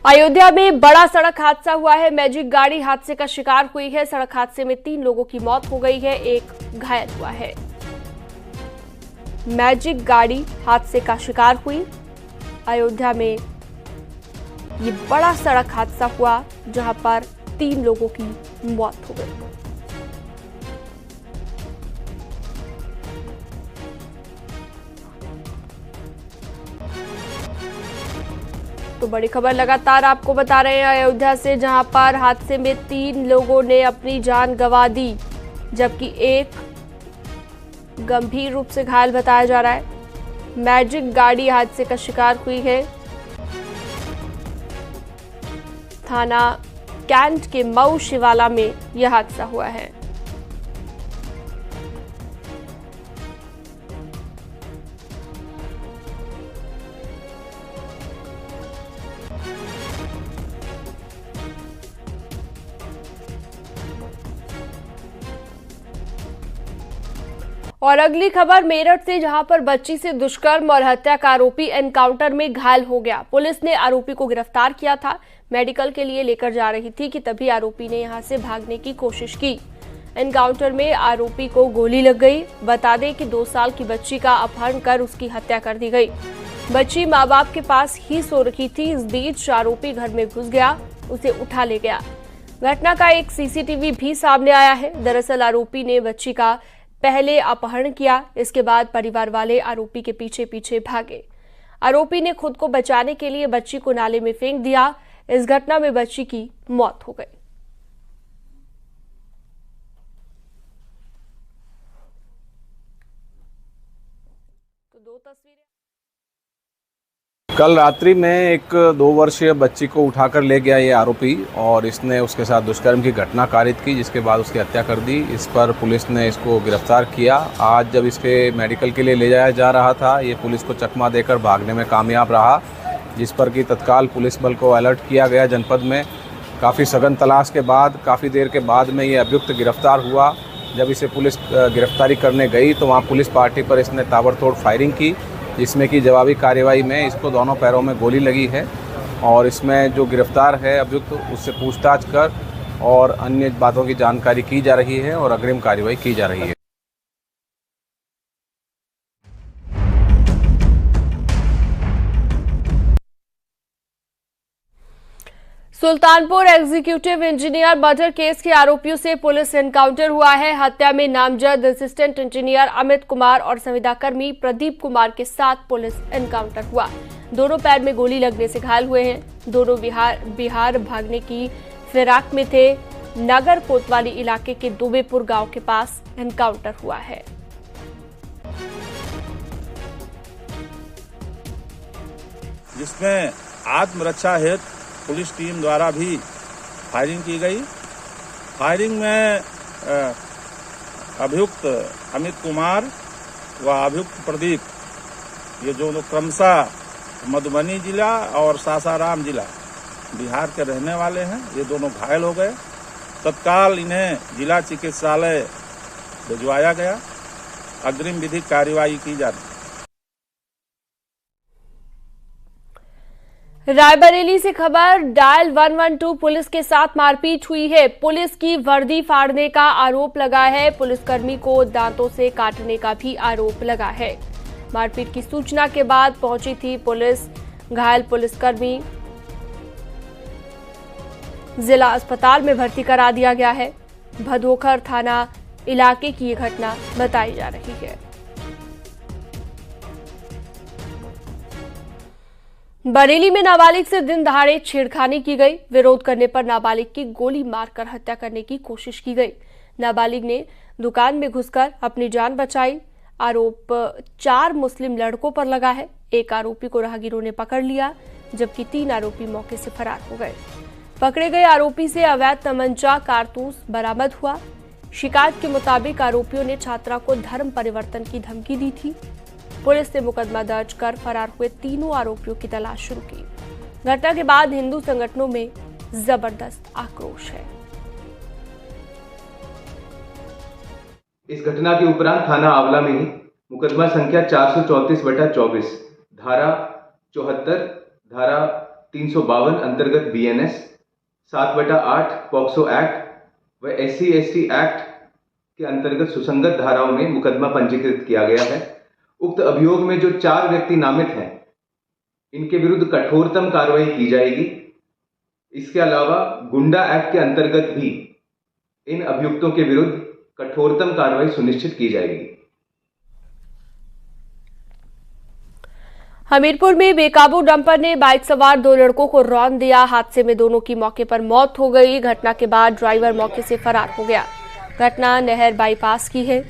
अयोध्या में बड़ा सड़क हादसा हुआ है। मैजिक गाड़ी हादसे का शिकार हुई है। सड़क हादसे में 3 लोगों की मौत हो गई है, एक घायल हुआ है। मैजिक गाड़ी हादसे का शिकार हुई। अयोध्या में ये बड़ा सड़क हादसा हुआ जहां पर 3 लोगों की मौत हो गई। तो बड़ी खबर लगातार आपको बता रहे हैं अयोध्या से, जहां पर हादसे में 3 लोगों ने अपनी जान गंवा दी, जबकि एक गंभीर रूप से घायल बताया जा रहा है। मैजिक गाड़ी हादसे का शिकार हुई है। थाना कैंट के मऊ शिवाला में यह हादसा हुआ है। और अगली खबर मेरठ से, जहां पर बच्ची से दुष्कर्म और हत्या का आरोपी एनकाउंटर में घायल हो गया। पुलिस ने आरोपी को गिरफ्तार किया था। मेडिकल के लिए लेकर जा रही थी कि तभी आरोपी ने यहां से भागने की कोशिश की। एनकाउंटर में आरोपी को गोली लग गई। बता दें कि 2 साल की बच्ची का अपहरण कर उसकी हत्या कर दी गई। बच्ची माँ बाप के पास ही सो रखी थी। इस बीच आरोपी घर में घुस गया, उसे उठा ले गया। घटना का एक सीसीटीवी भी सामने आया है। दरअसल आरोपी ने बच्ची का पहले अपहरण किया, इसके बाद परिवार वाले आरोपी के पीछे पीछे भागे। आरोपी ने खुद को बचाने के लिए बच्ची को नाले में फेंक दिया। इस घटना में बच्ची की मौत हो गई। तो 2 तस्वीरें। कल रात्रि में एक 2 वर्षीय बच्ची को उठाकर ले गया ये आरोपी और इसने उसके साथ दुष्कर्म की घटना कारित की, जिसके बाद उसकी हत्या कर दी। इस पर पुलिस ने इसको गिरफ्तार किया। आज जब इसके मेडिकल के लिए ले जाया जा रहा था, ये पुलिस को चकमा देकर भागने में कामयाब रहा, जिस पर कि तत्काल पुलिस बल को अलर्ट किया गया। जनपद में काफ़ी सघन तलाश के बाद काफ़ी देर के बाद में ये अभियुक्त गिरफ्तार हुआ। जब इसे पुलिस गिरफ्तारी करने गई तो वहाँ पुलिस पार्टी पर इसने ताबड़तोड़ फायरिंग की, जिसमें कि जवाबी कार्रवाई में इसको दोनों पैरों में गोली लगी है। और इसमें जो गिरफ्तार है अभियुक्त, उससे पूछताछ कर और अन्य बातों की जानकारी की जा रही है और अग्रिम कार्रवाई की जा रही है। Sultanpur executive engineer murder case के आरोपियों से पुलिस एनकाउंटर हुआ है। हत्या में नामजद असिस्टेंट इंजीनियर अमित कुमार और संविदाकर्मी प्रदीप कुमार के साथ पुलिस एनकाउंटर हुआ। दोनों पैर में गोली लगने से घायल हुए हैं। दोनों बिहार भागने की फिराक में थे। नगर कोतवाली इलाके के दुबेपुर गांव के पास एनकाउंटर हुआ है। जिसमें आत्मरक्षा हेतु पुलिस टीम द्वारा भी फायरिंग की गई। फायरिंग में अभियुक्त अमित कुमार व अभियुक्त प्रदीप, ये जो क्रमशः मधुबनी जिला और सासाराम जिला बिहार के रहने वाले हैं, ये दोनों घायल हो गए। तत्काल इन्हें जिला चिकित्सालय भिजवाया गया। अग्रिम विधिक कार्यवाही की जा रही है। रायबरेली से खबर, डायल 112 पुलिस के साथ मारपीट हुई है। पुलिस की वर्दी फाड़ने का आरोप लगा है। पुलिसकर्मी को दांतों से काटने का भी आरोप लगा है। मारपीट की सूचना के बाद पहुंची थी पुलिस। घायल पुलिसकर्मी जिला अस्पताल में भर्ती करा दिया गया है। भदोखर थाना इलाके की ये घटना बताई जा रही है। बरेली में नाबालिग से दिन दहाड़े छेड़खानी की गई। विरोध करने पर नाबालिग की गोली मारकर हत्या करने की कोशिश की गई। नाबालिग ने दुकान में घुसकर अपनी जान बचाई। आरोप 4 मुस्लिम लड़कों पर लगा है। एक आरोपी को राहगीरों ने पकड़ लिया, जबकि 3 आरोपी मौके से फरार हो गए। पकड़े गए आरोपी से अवैध तमंचा कारतूस बरामद हुआ। शिकायत के मुताबिक आरोपियों ने छात्रा को धर्म परिवर्तन की धमकी दी थी। पुलिस ने मुकदमा दर्ज कर फरार हुए तीनों आरोपियों की तलाश शुरू की। घटना के बाद हिंदू संगठनों में जबरदस्त आक्रोश है। इस घटना के उपरांत थाना आंवला में ही मुकदमा संख्या 434/24, धारा 74, धारा 352 अंतर्गत BNS, 7/8 पॉक्सो एक्ट व SC/ST एक्ट के अंतर्गत सुसंगत धाराओं में मुकदमा पंजीकृत किया गया है। उक्त अभियोग में जो 4 व्यक्ति नामित हैं, इनके विरुद्ध कठोरतम कार्रवाई की जाएगी। इसके अलावा गुंडा एक्ट के अंतर्गत भी इन अभियुक्तों के विरुद्ध कठोरतम कार्रवाई सुनिश्चित की जाएगी। हमीरपुर में बेकाबू डंपर ने बाइक सवार 2 लड़कों को रौंद दिया। हादसे में दोनों की मौके पर मौत हो गई। घटना के बाद ड्राइवर मौके से फरार हो गया। घटना नहर बाईपास की है।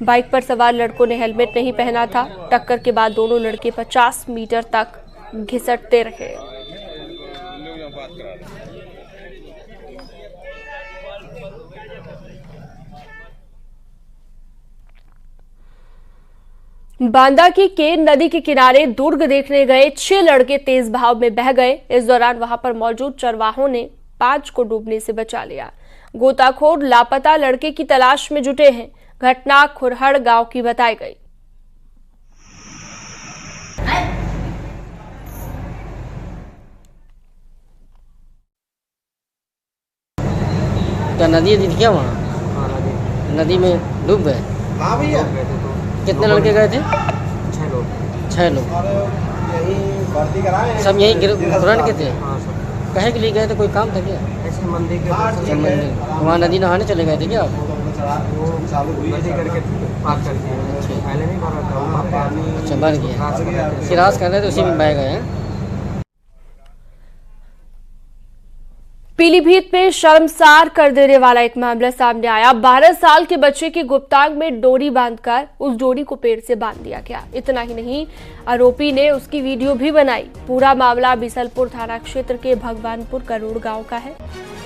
बाइक पर सवार लड़कों ने हेलमेट नहीं पहना था। टक्कर के बाद दोनों लड़के 50 मीटर तक घिसटते रहे। बांदा की केन नदी के किनारे दुर्ग देखने गए 6 लड़के तेज बहाव में बह गए। इस दौरान वहां पर मौजूद चरवाहों ने 5 को डूबने से बचा लिया। गोताखोर लापता लड़के की तलाश में जुटे हैं। घटना खुरहड़ गांव की बताई गई। क्या नदी दिख गया वहाँ? नदी में डूब गए? हाँ भैया। कितने लड़के गए थे? 6 लोग। सब यही खुरहड़ के थे? कहे के लिए गए थे? कोई काम था क्या? ऐसे मंदिर के वहाँ नदी नहाने चले गए थे क्या आप? अच्छा, बन गया। सिराज कर रहे थे, उसी में बह गए हैं। पीलीभीत में शर्मसार कर देने वाला एक मामला सामने आया। 12 साल के बच्चे की गुप्तांग में डोरी बांधकर उस डोरी को पेड़ से बांध दिया गया। इतना ही नहीं, आरोपी ने उसकी वीडियो भी बनाई। पूरा मामला बिसलपुर थाना क्षेत्र के भगवानपुर करोड़ गांव का है।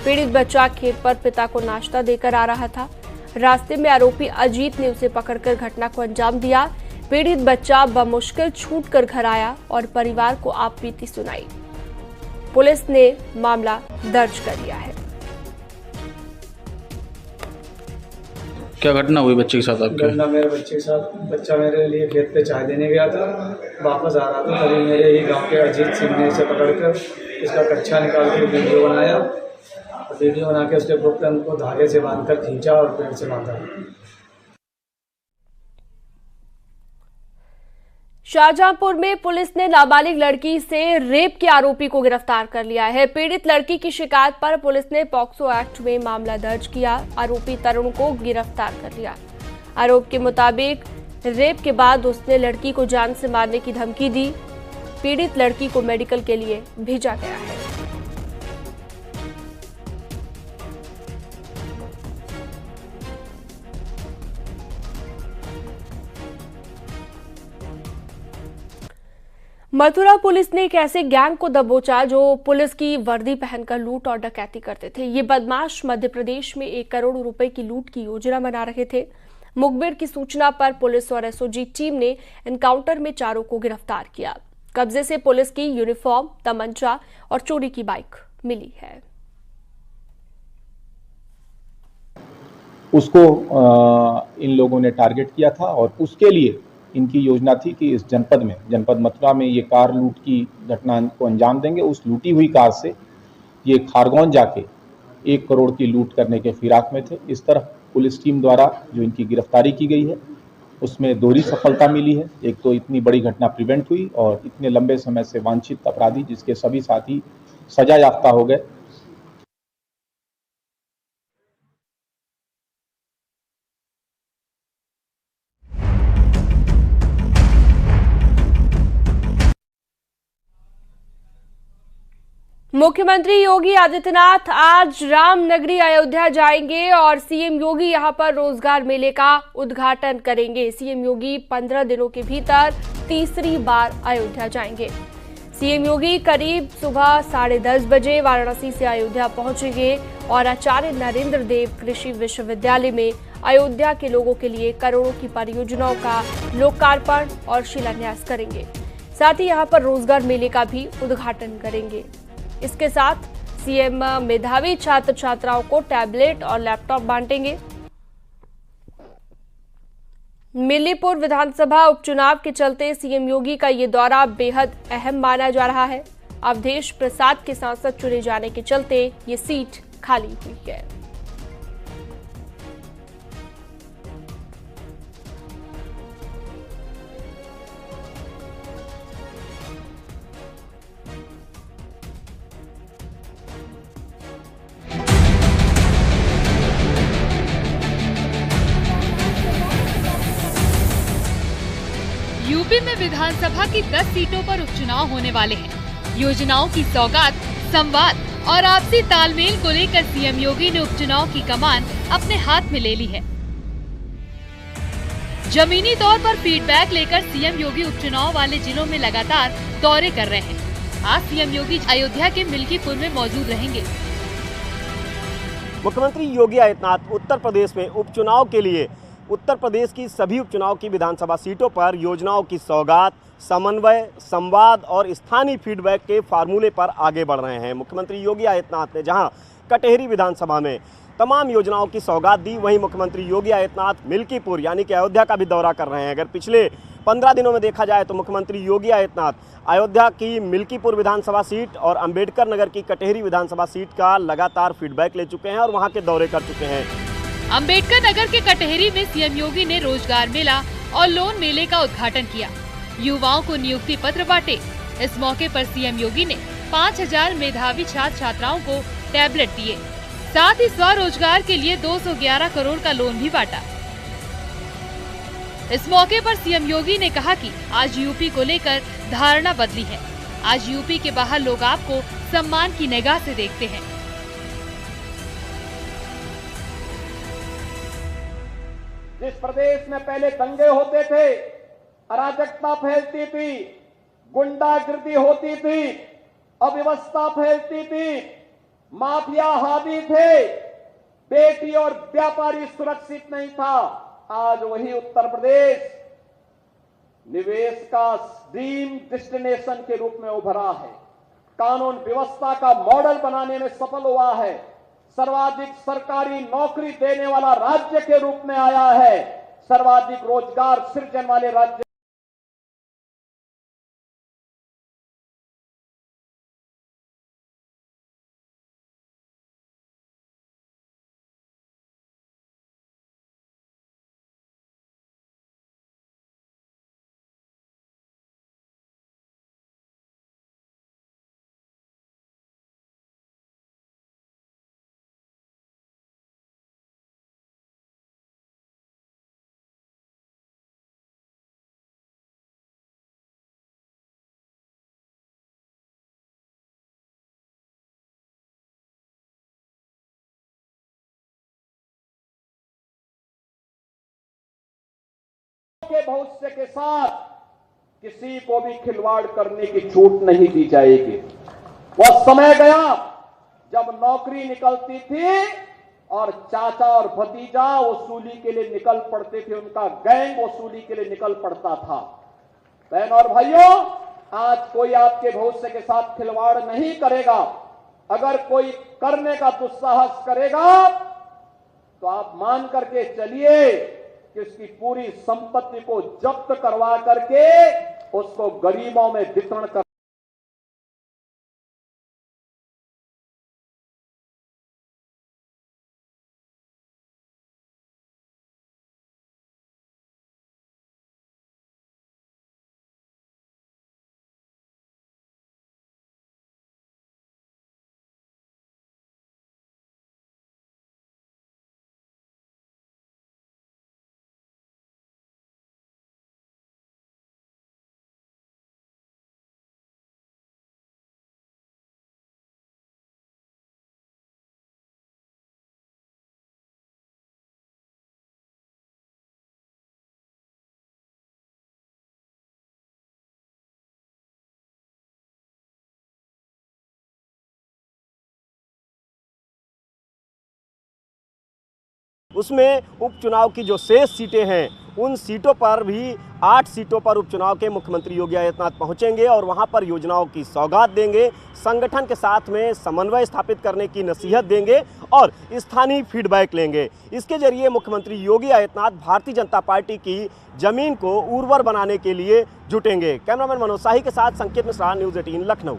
पीड़ित बच्चा खेत पर पिता को नाश्ता देकर आ रहा था। रास्ते में आरोपी अजीत ने उसे पकड़कर घटना को अंजाम दिया। पीड़ित बच्चा बमुश्किल छूटकर घर आया और परिवार को आपबीती सुनाई। पुलिस ने मामला दर्ज कर लिया है। क्या घटना हुई बच्चे के साथ आपके? घटना मेरे बच्चे के साथ, बच्चा मेरे लिए खेत पे चाय देने गया था। वापस आ रहा था, तभी मेरे ही गांव के अजीत सिंह ने इसे पकड़कर इसका कच्छा निकाल के वीडियो बनाया। वीडियो बना के उसके गुप्तन को धागे से बांधकर खींचा और पेड़ से बांधा। शाहजहांपुर में पुलिस ने नाबालिग लड़की से रेप के आरोपी को गिरफ्तार कर लिया है। पीड़ित लड़की की शिकायत पर पुलिस ने पॉक्सो एक्ट में मामला दर्ज किया। आरोपी तरुण को गिरफ्तार कर लिया। आरोप के मुताबिक रेप के बाद उसने लड़की को जान से मारने की धमकी दी। पीड़ित लड़की को मेडिकल के लिए भेजा गया है। मथुरा पुलिस ने एक ऐसे गैंग को दबोचा जो पुलिस की वर्दी पहनकर लूट और डकैती करते थे। ये बदमाश मध्य प्रदेश में 1 करोड़ रुपए की लूट की योजना बना रहे थे। मुखबिर की सूचना पर पुलिस और एसओजी टीम ने एनकाउंटर में चारों को गिरफ्तार किया। कब्जे से पुलिस की यूनिफॉर्म, तमंचा और चोरी की बाइक मिली है। उसको इन लोगों ने टारगेट किया था और उसके लिए इनकी योजना थी कि इस जनपद मथुरा में ये कार लूट की घटना को अंजाम देंगे। उस लूटी हुई कार से ये खारगौन जाके 1 करोड़ की लूट करने के फिराक में थे। इस तरह पुलिस टीम द्वारा जो इनकी गिरफ्तारी की गई है उसमें दोहरी सफलता मिली है। एक तो इतनी बड़ी घटना प्रिवेंट हुई और इतने लंबे समय से वांछित अपराधी जिसके सभी साथी सजा याफ्ता हो गए। मुख्यमंत्री योगी आदित्यनाथ आज रामनगरी अयोध्या जाएंगे और सीएम योगी यहां पर रोजगार मेले का उद्घाटन करेंगे। सीएम योगी 15 दिनों के भीतर तीसरी बार अयोध्या जाएंगे। सीएम योगी करीब सुबह 10:30 बजे वाराणसी से अयोध्या पहुंचेंगे और आचार्य नरेंद्र देव कृषि विश्वविद्यालय में अयोध्या के लोगों के लिए करोड़ों की परियोजनाओं का लोकार्पण और शिलान्यास करेंगे। साथ ही यहां पर रोजगार मेले का भी उद्घाटन करेंगे। इसके साथ सीएम मेधावी छात्र छात्राओं को टैबलेट और लैपटॉप बांटेंगे। मिलीपुर विधानसभा उपचुनाव के चलते सीएम योगी का ये दौरा बेहद अहम माना जा रहा है। अवधेश प्रसाद के सांसद चुने जाने के चलते ये सीट खाली हुई है। यूपी में विधानसभा की 10 सीटों पर उपचुनाव होने वाले हैं। योजनाओं की सौगात, संवाद और आपसी तालमेल को लेकर सीएम योगी ने उपचुनाव की कमान अपने हाथ में ले ली है। जमीनी तौर पर फीडबैक लेकर सीएम योगी उपचुनाव वाले जिलों में लगातार दौरे कर रहे हैं। आज सीएम योगी अयोध्या के मिल्कीपुर में मौजूद रहेंगे। मुख्यमंत्री योगी आदित्यनाथ उत्तर प्रदेश में उपचुनाव के लिए उत्तर प्रदेश की सभी उपचुनाव की विधानसभा सीटों पर योजनाओं की सौगात, समन्वय, संवाद और स्थानीय फीडबैक के फार्मूले पर आगे बढ़ रहे हैं। मुख्यमंत्री योगी आदित्यनाथ ने जहां कटेहरी विधानसभा में तमाम योजनाओं की सौगात दी, वहीं मुख्यमंत्री योगी आदित्यनाथ मिल्कीपुर यानी कि अयोध्या का भी दौरा कर रहे हैं। अगर पिछले 15 दिनों में देखा जाए तो मुख्यमंत्री योगी आदित्यनाथ अयोध्या की मिल्कीपुर विधानसभा सीट और अंबेडकर नगर की कटेहरी विधानसभा सीट का लगातार फीडबैक ले चुके हैं और वहाँ के दौरे कर चुके हैं। अंबेडकर नगर के कटेहरी में सीएम योगी ने रोजगार मेला और लोन मेले का उद्घाटन किया। युवाओं को नियुक्ति पत्र बांटे। इस मौके पर सीएम योगी ने 5000 मेधावी छात्र छात्राओं को टैबलेट दिए। साथ ही स्वरोजगार के लिए 211 करोड़ का लोन भी बांटा। इस मौके पर सीएम योगी ने कहा कि आज यूपी को लेकर धारणा बदली है। आज यूपी के बाहर लोग आपको सम्मान की निगाह से देखते हैं। जिस प्रदेश में पहले दंगे होते थे, अराजकता फैलती थी, गुंडागिर्दी होती थी, अव्यवस्था फैलती थी, माफिया हावी थे, बेटी और व्यापारी सुरक्षित नहीं था, आज वही उत्तर प्रदेश निवेश का ड्रीम डेस्टिनेशन के रूप में उभरा है। कानून व्यवस्था का मॉडल बनाने में सफल हुआ है। सर्वाधिक सरकारी नौकरी देने वाला राज्य के रूप में आया है। सर्वाधिक रोजगार सृजन वाले राज्य के भविष्य के साथ किसी को भी खिलवाड़ करने की छूट नहीं दी जाएगी। वह समय गया जब नौकरी निकलती थी और चाचा और भतीजा वसूली के लिए निकल पड़ते थे, उनका गैंग वसूली के लिए निकल पड़ता था। बहन और भाइयों, आज कोई आपके भविष्य के साथ खिलवाड़ नहीं करेगा। अगर कोई करने का दुस्साहस करेगा तो आप मान करके चलिए कि उसकी पूरी संपत्ति को जब्त करवा करके उसको गरीबों में वितरण कर उसमें उपचुनाव की जो शेष सीटें हैं, उन सीटों पर भी 8 सीटों पर उपचुनाव के मुख्यमंत्री योगी आदित्यनाथ पहुंचेंगे और वहां पर योजनाओं की सौगात देंगे, संगठन के साथ में समन्वय स्थापित करने की नसीहत देंगे और स्थानीय फीडबैक लेंगे। इसके जरिए मुख्यमंत्री योगी आदित्यनाथ भारतीय जनता पार्टी की जमीन को उर्वर बनाने के लिए जुटेंगे। कैमरामैन मनोज शाही के साथ संकेत मिश्रा, न्यूज़ 18 लखनऊ।